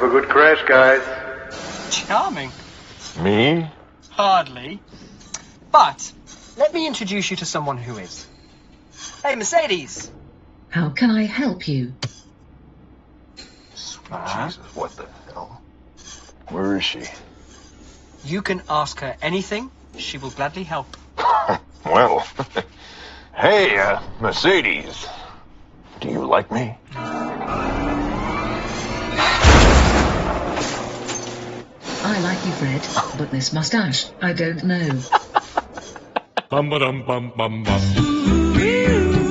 have a good crash, guys. Charming. Me? Hardly. But let me introduce you to someone who is. Hey, Mercedes. How can I help you? Jesus, what the hell? Where is she? You can ask her anything. She will gladly help. Well, hey, Mercedes. Do you like me? I like you, Fred, but this mustache, I don't know. Bum ba dum bum bum bum.